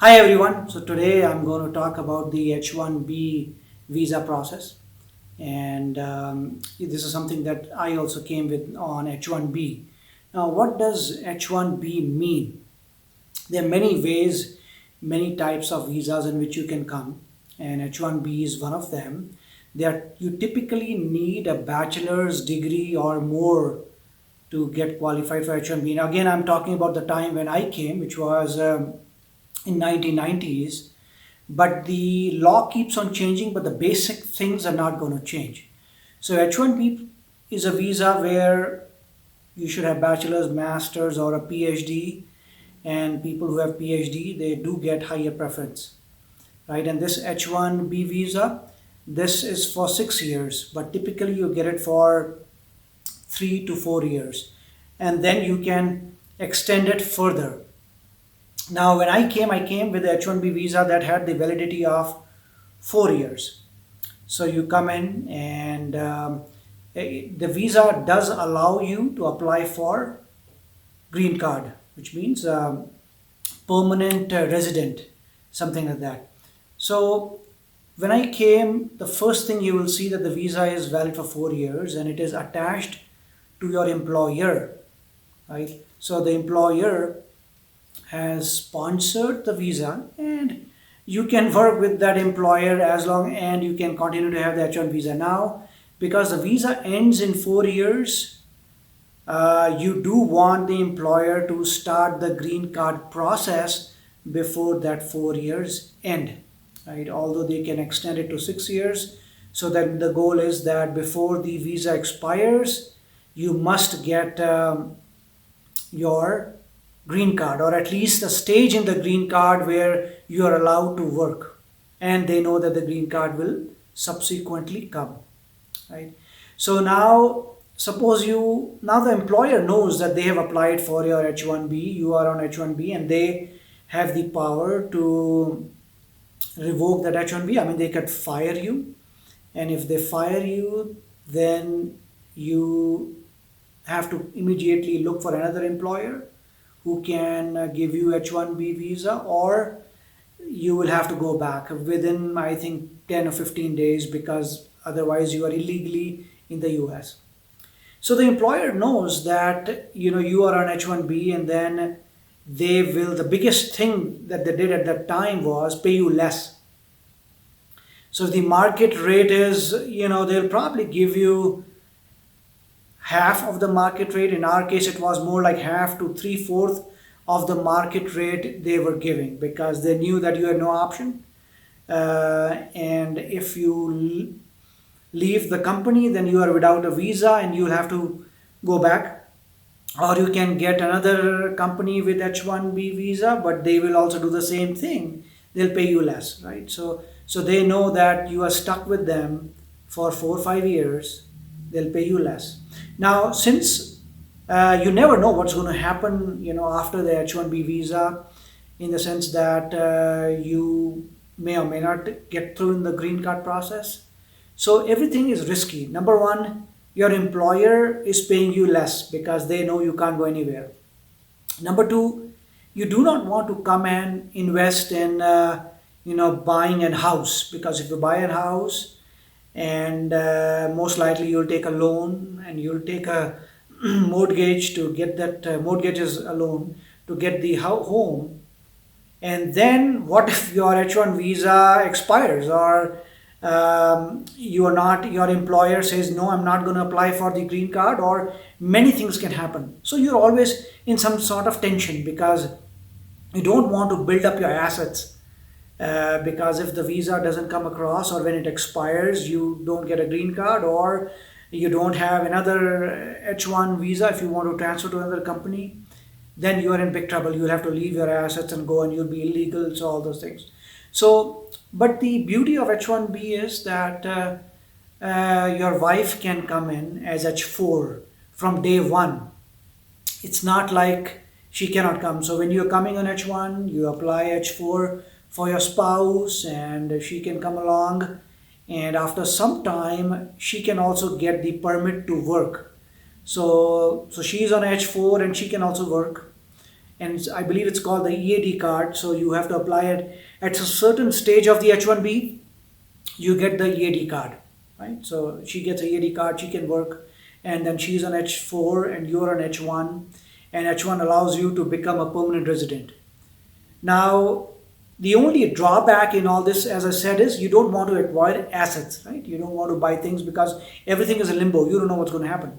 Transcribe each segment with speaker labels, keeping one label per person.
Speaker 1: Hi everyone. So today I'm going to talk about the H1B visa process, and this is something that I also came with on H1B. Now, what does H1B mean? There are many ways, many types of visas in which you can come, and H1B is one of them. You typically need a bachelor's degree or more to get qualified for H1B. Now, again, I'm talking about the time when I came, which was in 1990s, but the law keeps on changing, but the basic things are not going to change. So H1B is a visa where you should have bachelor's, master's, or a PhD, and people who have PhD, they do get higher preference, right? And this H1B visa, this is for 6 years, but typically you get it for 3 to 4 years, and then you can extend it further. Now, when I came with the H1B visa that had the validity of 4 years. So you come in, and the visa does allow you to apply for green card, which means permanent resident, something like that. So when I came, the first thing you will see that the visa is valid for 4 years and it is attached to your employer, right? So the employer has sponsored the visa, and you can work with that employer as long, and you can continue to have the H1 visa. Now, because the visa ends in 4 years, you do want the employer to start the green card process before that 4 years end, right? Although they can extend it to 6 years. So then the goal is that before the visa expires, you must get your green card, or at least a stage in the green card where you are allowed to work, and they know that the green card will subsequently come, right? So now suppose you, now the employer knows that they have applied for your H1B, you are on H1B, and they have the power to revoke that H1B. I mean, they could fire you, and if they fire you, then you have to immediately look for another employer who can give you H1B visa, or you will have to go back within, I think, 10 or 15 days, because otherwise you are illegally in the US. So the employer knows that you are on H1B, and then they will, the biggest thing that they did at that time was pay you less. So if the market rate is, they'll probably give you half of the market rate. In our case, it was more like half to three-fourth of the market rate they were giving, because they knew that you had no option. And if you leave the company, then you are without a visa and you'll have to go back. Or you can get another company with H1B visa, but they will also do the same thing. They'll pay you less, right? So they know that you are stuck with them for 4 or 5 years. They'll pay you less. Now, since you never know what's going to happen, after the H1B visa, in the sense that you may or may not get through in the green card process. So everything is risky. Number one, your employer is paying you less because they know you can't go anywhere. Number two, you do not want to come and invest in, buying a house, because if you buy a house, and most likely you'll take a loan, and you'll take a mortgage to get that mortgage is a loan to get the home, and then what if your H1 visa expires, or you are not, your employer says no, I'm not going to apply for the green card, or many things can happen. So you're always in some sort of tension, because you don't want to build up your assets, because if the visa doesn't come across, or when it expires you don't get a green card, or you don't have another H1 visa if you want to transfer to another company, then you are in big trouble. You'll have to leave your assets and go, and you'll be illegal, so all those things. So, but the beauty of H1B is that your wife can come in as H4 from day one. It's not like she cannot come. So when you're coming on H1, you apply H4 for your spouse, and she can come along, and after some time she can also get the permit to work. So she's on H4 and she can also work, and I believe it's called the EAD card. So you have to apply it at a certain stage of the H1B. You get the EAD card, right? So she gets a EAD card, she can work, and then she's on H4 and you're on H1, and H1 allows you to become a permanent resident. Now, the only drawback in all this, as I said, is you don't want to acquire assets, right? You don't want to buy things because everything is in limbo. You don't know what's going to happen.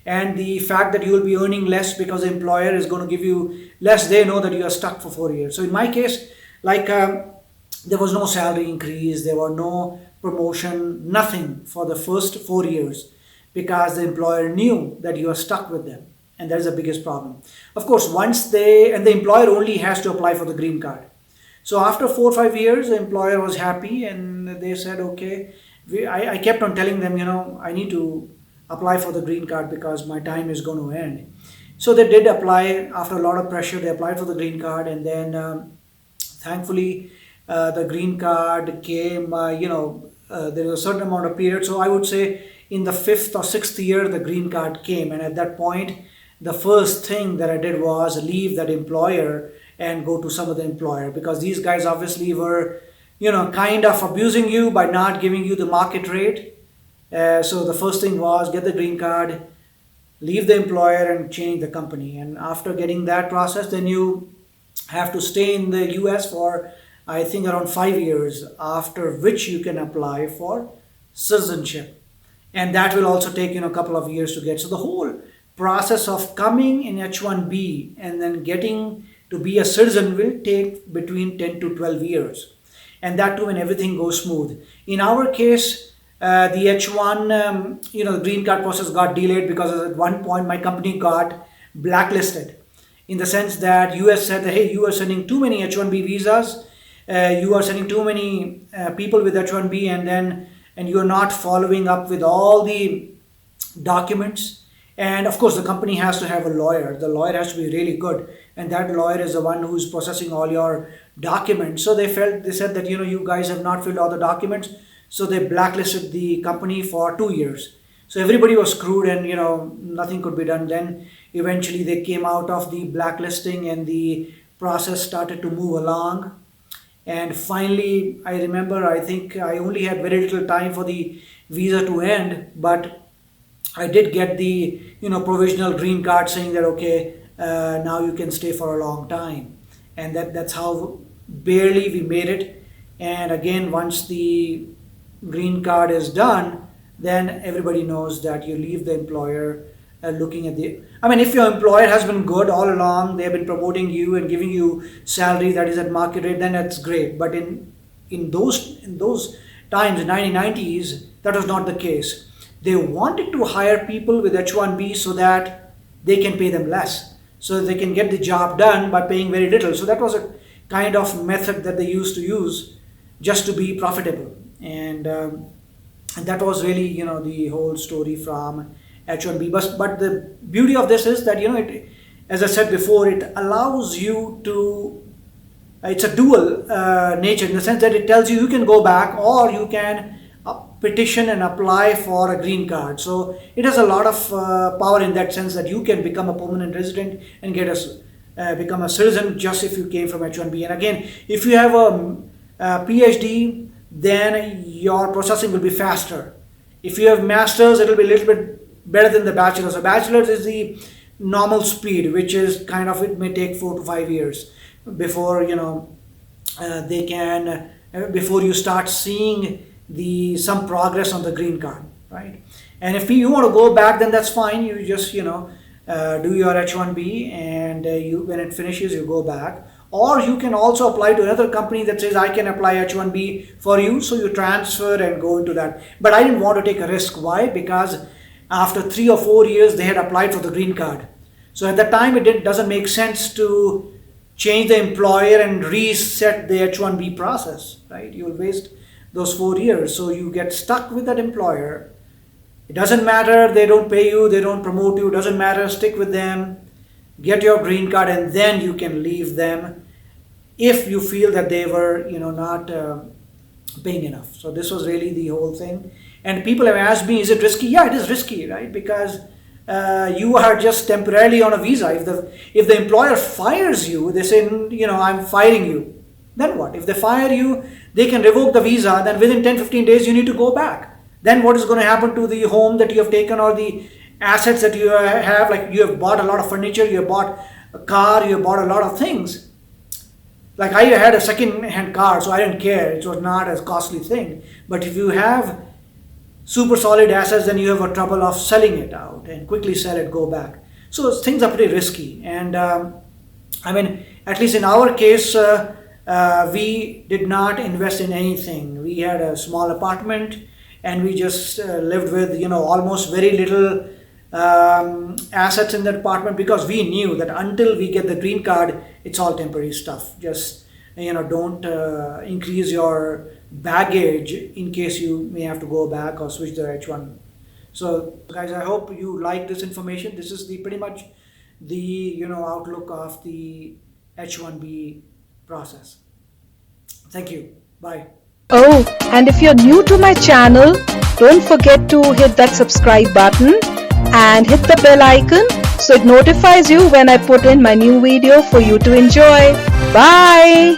Speaker 1: And the fact that you will be earning less because the employer is going to give you less, they know that you are stuck for 4 years. So in my case, like there was no salary increase, there were no promotion, nothing for the first 4 years because the employer knew that you are stuck with them. And that is the biggest problem. Of course, and the employer only has to apply for the green card. So after 4 or 5 years, the employer was happy and they said, okay, I kept on telling them, I need to apply for the green card because my time is going to end. So they did apply. After a lot of pressure, they applied for the green card, and then thankfully the green card came, there was a certain amount of period. So I would say in the 5th or 6th year, the green card came. And at that point, the first thing that I did was leave that employer and go to some other employer, because these guys obviously were, kind of abusing you by not giving you the market rate. So the first thing was get the green card, leave the employer and change the company. And after getting that process, then you have to stay in the US for, I think, around 5 years, after which you can apply for citizenship. And that will also take, a couple of years to get. So the whole process of coming in H1B and then getting to be a citizen will take between 10 to 12 years. And that too when everything goes smooth. In our case, the H1, the green card process got delayed because at one point my company got blacklisted, in the sense that US said, hey, you are sending too many H1B visas, you are sending too many people with H1B, and you are not following up with all the documents. And of course, the company has to have a lawyer. The lawyer has to be really good, and that lawyer is the one who's processing all your documents. So they said that you guys have not filled all the documents. So they blacklisted the company for 2 years. So everybody was screwed, and nothing could be done. Then eventually they came out of the blacklisting and the process started to move along. And finally, I remember, I think I only had very little time for the visa to end, but I did get the provisional green card saying that, okay, now you can stay for a long time. And that's how barely we made it. And again, once the green card is done, then everybody knows that you leave the employer looking at if your employer has been good all along, they have been promoting you and giving you salary that is at market rate, then that's great. But in those times, in 1990s, that was not the case. They wanted to hire people with H1B so that they can pay them less, so they can get the job done by paying very little. So that was a kind of method that they used to use just to be profitable. And that was really, the whole story from H1B. But the beauty of this is that, it, as I said before, it allows you to, it's a dual nature, in the sense that it tells you can go back or you can petition and apply for a green card. So it has a lot of power in that sense, that you can become a permanent resident and become a citizen just if you came from H1B. And again, if you have a PhD, then your processing will be faster. If you have masters, it will be a little bit better than the bachelor's. So bachelor's is the normal speed, which is kind of, it may take 4 to 5 years before they can before you start seeing some progress on the green card, right? And if you want to go back, then that's fine. You just do your H1B, and when it finishes, you go back. Or you can also apply to another company that says, I can apply H1B for you. So you transfer and go into that. But I didn't want to take a risk. Why? Because after 3 or 4 years, they had applied for the green card. So at that time, it doesn't make sense to change the employer and reset the H1B process, right? You'll waste those 4 years. So you get stuck with that employer. It doesn't matter, they don't pay you, they don't promote you, doesn't matter, stick with them, get your green card, and then you can leave them if you feel that they were not paying enough. So this was really the whole thing. And people have asked me, is it risky? Yeah, it is risky, right? Because you are just temporarily on a visa. If the employer fires you, they say, I'm firing you. Then what? If they fire you, they can revoke the visa. Then within 10-15 days, you need to go back. Then what is going to happen to the home that you have taken, or the assets that you have? Like, you have bought a lot of furniture, you have bought a car, you have bought a lot of things. Like, I had a second-hand car, so I didn't care. It was not a costly thing. But if you have super solid assets, then you have a trouble of selling it out and quickly sell it, go back. So things are pretty risky. And at least in our case, we did not invest in anything. We had a small apartment, and we just lived with almost very little assets in that apartment, because we knew that until we get the green card, it's all temporary stuff. Just don't increase your baggage in case you may have to go back or switch the H1. So guys, I hope you like this information. This is pretty much the outlook of the H1B process. Thank you. Bye.
Speaker 2: Oh, and if you're new to my channel, don't forget to hit that subscribe button and hit the bell icon so it notifies you when I put in my new video for you to enjoy. Bye.